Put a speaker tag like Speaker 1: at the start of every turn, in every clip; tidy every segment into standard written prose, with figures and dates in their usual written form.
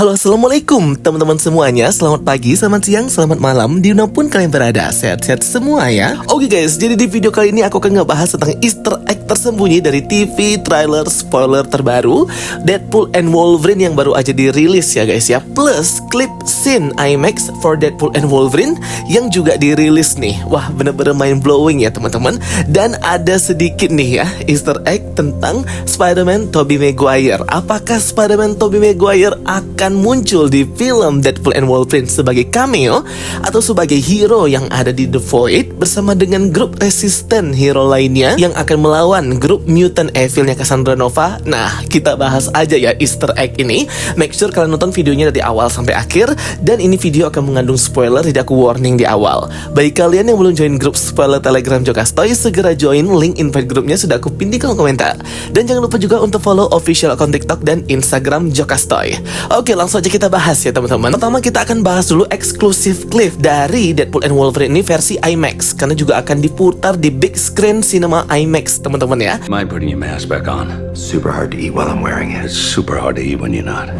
Speaker 1: Halo, assalamualaikum teman-teman semuanya. Selamat pagi, selamat siang, selamat malam dimanapun kalian berada. Sehat-sehat semua ya. Oke guys, jadi di video kali ini aku akan ngebahas tentang Easter egg tersembunyi dari TV trailer spoiler terbaru Deadpool and Wolverine yang baru aja dirilis ya guys ya. Plus klip scene IMAX for Deadpool and Wolverine yang juga dirilis nih. Wah, bener-bener mind blowing ya teman-teman. Dan ada sedikit nih ya Easter egg tentang Spider-Man Tobey Maguire. Apakah Spider-Man Tobey Maguire akan muncul di film Deadpool and Wolverine sebagai cameo atau sebagai hero yang ada di The Void bersama dengan grup resisten hero lainnya yang akan melawan grup mutant evilnya Cassandra Nova? Nah, kita bahas aja ya Easter egg ini. Make sure kalian nonton videonya dari awal sampai akhir, dan ini video akan mengandung spoiler, jadi aku warning di awal. Bagi kalian yang belum join grup spoiler Telegram Jokastoy, segera join, link invite grupnya sudah aku pin di kolom komentar. Dan jangan lupa juga untuk follow official akun TikTok dan Instagram Jokastoy. Oke, langsung aja kita bahas ya teman-teman. Pertama kita akan bahas dulu eksklusif clip dari Deadpool and Wolverine ini versi IMAX, karena juga akan diputar di big screen cinema IMAX teman-teman ya.
Speaker 2: Mind putting your mask back on? Super hard to eat while I'm wearing it. It's super hard to eat when you're not.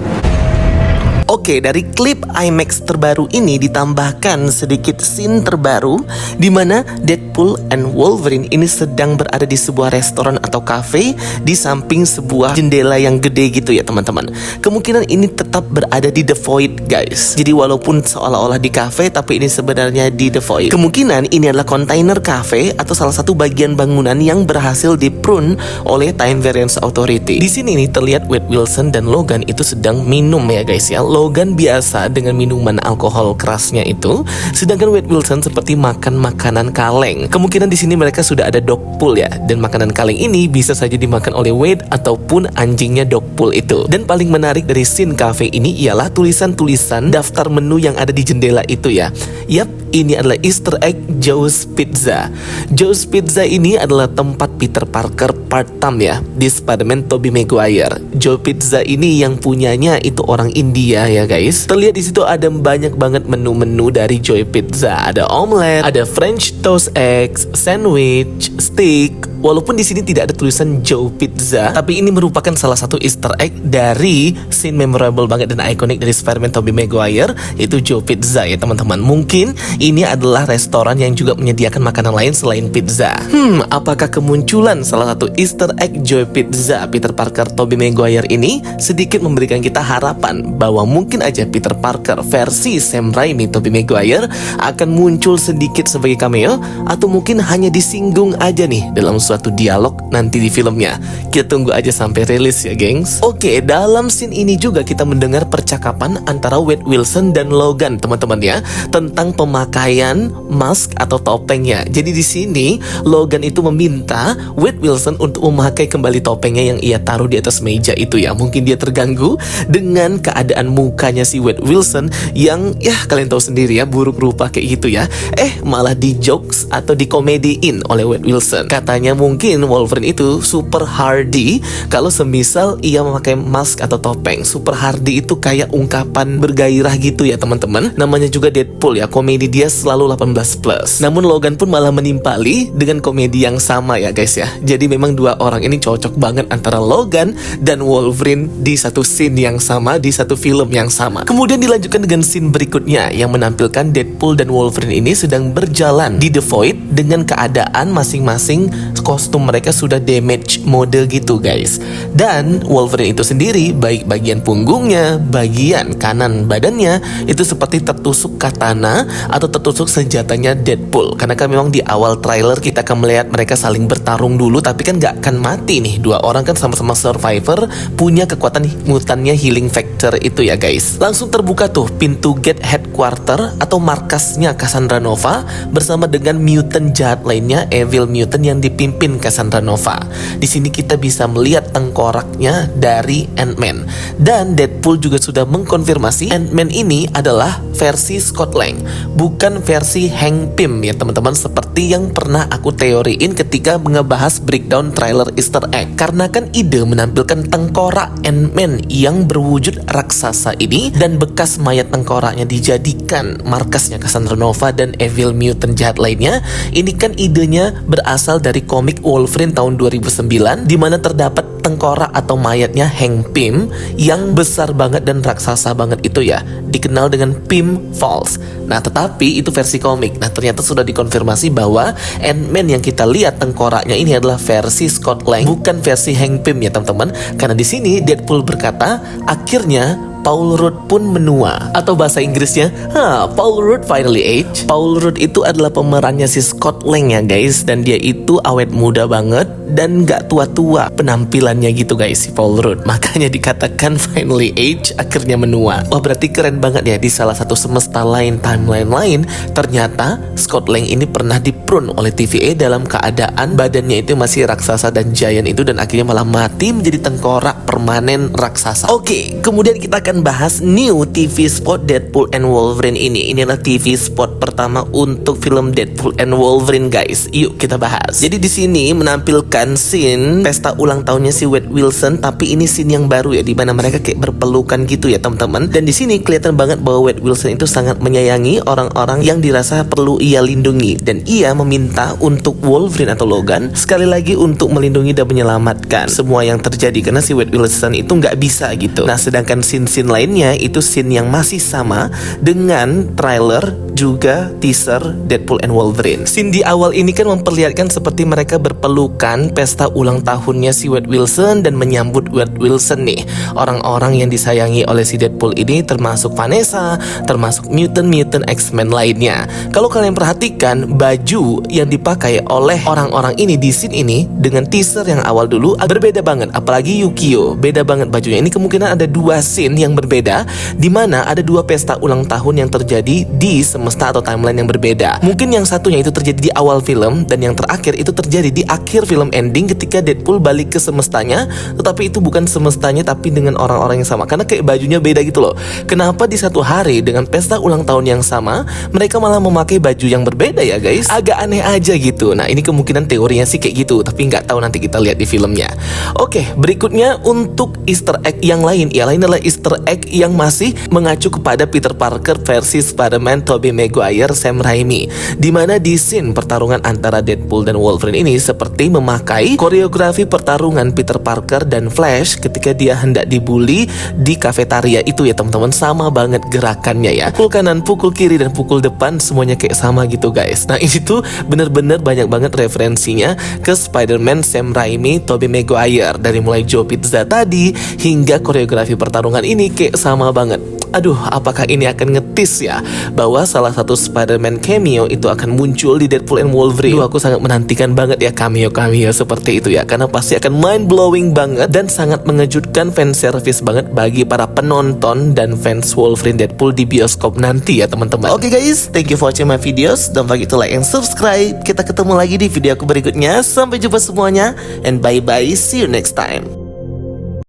Speaker 1: Oke, dari klip IMAX terbaru ini ditambahkan sedikit scene terbaru di mana Deadpool and Wolverine ini sedang berada di sebuah restoran atau cafe di samping sebuah jendela yang gede gitu ya teman-teman. Kemungkinan ini tetap berada di The Void guys. Jadi walaupun seolah-olah di cafe, tapi ini sebenarnya di The Void. Kemungkinan ini adalah kontainer cafe atau salah satu bagian bangunan yang berhasil diprune oleh Time Variance Authority. Di sini nih terlihat Wade Wilson dan Logan itu sedang minum ya guys ya. Logan biasa dengan minuman alkohol kerasnya itu, sedangkan Wade Wilson seperti makan makanan kaleng. Kemungkinan di sini mereka sudah ada dogpool ya, dan makanan kaleng ini bisa saja dimakan oleh Wade ataupun anjingnya dogpool itu. Dan paling menarik dari scene cafe ini ialah tulisan-tulisan daftar menu yang ada di jendela itu ya. Yap, ini adalah Easter egg Joe's Pizza. Joe's Pizza ini adalah tempat Peter Parker part-time ya di Spider-Man Tobey Maguire. Joe Pizza ini yang punyanya itu orang India ya guys. Terlihat di situ ada banyak banget menu-menu dari Joe Pizza. Ada omelet, ada French toast eggs, sandwich, steak. Walaupun di sini tidak ada tulisan Joe Pizza, tapi ini merupakan salah satu Easter egg dari scene memorable banget dan ikonik dari Spider-Man Tobey Maguire, yaitu Joe Pizza ya teman-teman. Mungkin ini adalah restoran yang juga menyediakan makanan lain selain pizza. Apakah kemunculan salah satu Easter egg Joe Pizza Peter Parker Tobey Maguire ini sedikit memberikan kita harapan bahwa mungkin aja Peter Parker versi Sam Raimi Tobey Maguire akan muncul sedikit sebagai cameo, atau mungkin hanya disinggung aja nih dalam suatu dialog nanti di filmnya. Kita tunggu aja sampai rilis ya gengs. Oke, dalam scene ini juga kita mendengar percakapan antara Wade Wilson dan Logan teman-teman ya, tentang pemakaian mask atau topengnya. Jadi di sini Logan itu meminta Wade Wilson untuk memakai kembali topengnya yang ia taruh di atas meja itu ya. Mungkin dia terganggu dengan keadaan mukanya si Wade Wilson yang ya kalian tahu sendiri ya, buruk rupa kayak gitu ya. Malah di jokes atau dikomediin oleh Wade Wilson. Katanya mungkin Wolverine itu super hardy kalau semisal ia memakai mask atau topeng. Super hardy itu kayak ungkapan bergairah gitu ya teman-teman. Namanya juga Deadpool ya, komedi dia selalu 18+. Namun Logan pun malah menimpali dengan komedi yang sama ya guys ya. Jadi memang dua orang ini cocok banget antara Logan dan Wolverine di satu scene yang sama, di satu film yang sama. Kemudian dilanjutkan dengan scene berikutnya yang menampilkan Deadpool dan Wolverine ini sedang berjalan di The Void dengan keadaan masing-masing kostum mereka sudah damage mode gitu guys. Dan Wolverine itu sendiri, baik bagian punggungnya, bagian kanan badannya itu seperti tertusuk katana atau tertusuk senjatanya Deadpool. Karena kan memang di awal trailer kita akan melihat mereka saling bertarung dulu, tapi kan gak akan mati nih. Dua orang kan sama-sama survivor, punya kekuatan mutannya healing factor itu ya guys. Langsung terbuka tuh pintu gate headquarter atau markasnya Cassandra Nova bersama dengan mutant jahat lainnya, evil mutant yang dipimpin Cassandra Nova. Di sini kita bisa melihat tengkoraknya dari Ant-Man. Dan Deadpool juga sudah mengkonfirmasi Ant-Man ini adalah versi Scott Lang, bukan versi Hank Pym ya teman-teman, seperti yang pernah aku teoriin ketika ngebahas breakdown trailer Easter egg. Karena kan ide menampilkan tengkorak Ant-Man yang berwujud raksasa ini dan bekas mayat tengkoraknya dijadikan markasnya Cassandra Nova dan evil mutant jahat lainnya, ini kan idenya berasal dari komik komik Wolverine tahun 2009 di mana terdapat tengkorak atau mayatnya Hank Pym yang besar banget dan raksasa banget itu ya, dikenal dengan Pym Falls. Nah, tetapi itu versi komik. Nah, ternyata sudah dikonfirmasi bahwa Ant-Man yang kita lihat tengkoraknya ini adalah versi Scott Lang, bukan versi Hank Pym ya teman-teman. Karena di sini Deadpool berkata, akhirnya Paul Rudd pun menua. Atau bahasa Inggrisnya, Paul Rudd finally age. Paul Rudd itu adalah pemerannya si Scott Lang ya guys. Dan dia itu awet muda banget dan gak tua-tua penampilannya gitu guys si Paul Rudd. Makanya dikatakan finally age, akhirnya menua. Wah, berarti keren banget ya, di salah satu semesta lain, timeline lain, ternyata Scott Lang ini pernah diprune oleh TVA dalam keadaan badannya itu masih raksasa dan giant itu, dan akhirnya malah mati menjadi tengkorak permanen raksasa. Oke, kemudian kita akan bahas new TV spot Deadpool and Wolverine ini. Inilah TV spot pertama untuk film Deadpool and Wolverine guys. Yuk kita bahas. Jadi di sini menampilkan scene pesta ulang tahunnya si Wade Wilson, tapi ini scene yang baru ya, di mana mereka kayak berpelukan gitu ya teman-teman. Dan di sini kelihatan banget bahwa Wade Wilson itu sangat menyayangi orang-orang yang dirasa perlu ia lindungi, dan ia meminta untuk Wolverine atau Logan sekali lagi untuk melindungi dan menyelamatkan semua yang terjadi, karena si Wade Wilson itu nggak bisa gitu. Nah, sedangkan scene lainnya itu scene yang masih sama dengan trailer juga teaser Deadpool and Wolverine. Scene di awal ini kan memperlihatkan seperti mereka berpelukan pesta ulang tahunnya si Wade Wilson dan menyambut Wade Wilson nih. Orang-orang yang disayangi oleh si Deadpool ini termasuk Vanessa, termasuk mutant X-Men lainnya. Kalau kalian perhatikan, baju yang dipakai oleh orang-orang ini di scene ini dengan teaser yang awal dulu berbeda banget. Apalagi Yukio, beda banget bajunya. Ini kemungkinan ada dua scene yang berbeda, di mana ada dua pesta ulang tahun yang terjadi di semesta atau timeline yang berbeda. Mungkin yang satunya itu terjadi di awal film, dan yang terakhir itu terjadi di akhir film ending ketika Deadpool balik ke semestanya, tetapi itu bukan semestanya tapi dengan orang-orang yang sama, karena kayak bajunya beda gitu loh. Kenapa di satu hari dengan pesta ulang tahun yang sama mereka malah memakai baju yang berbeda ya guys? Agak aneh aja gitu. Nah, ini kemungkinan teorinya sih kayak gitu, tapi nggak tahu, nanti kita lihat di filmnya. Oke, berikutnya untuk Easter egg yang lain, ialah inilah Easter egg yang masih mengacu kepada Peter Parker versi Spider-Man Tobey Maguire Sam Raimi, dimana di scene pertarungan antara Deadpool dan Wolverine ini seperti memakai koreografi pertarungan Peter Parker dan Flash ketika dia hendak dibully di kafetaria itu ya teman-teman. Sama banget gerakannya ya, pukul kanan, pukul kiri, dan pukul depan, semuanya kayak sama gitu guys. Nah, ini tuh bener-bener banyak banget referensinya ke Spider-Man Sam Raimi Tobey Maguire, dari mulai Joe Pizza tadi hingga koreografi pertarungan ini kayak sama banget. Aduh, apakah ini akan ngetis ya bahwa salah satu Spider-Man cameo itu akan muncul di Deadpool and Wolverine? Aku sangat menantikan banget ya cameo-cameo seperti itu ya, karena pasti akan mind-blowing banget dan sangat mengejutkan, fanservice banget bagi para penonton dan fans Wolverine Deadpool di bioskop nanti ya teman-teman. Oke guys, thank you for watching my videos. Don't forget to like and subscribe. Kita ketemu lagi di video aku berikutnya. Sampai jumpa semuanya, and bye-bye, see you next time.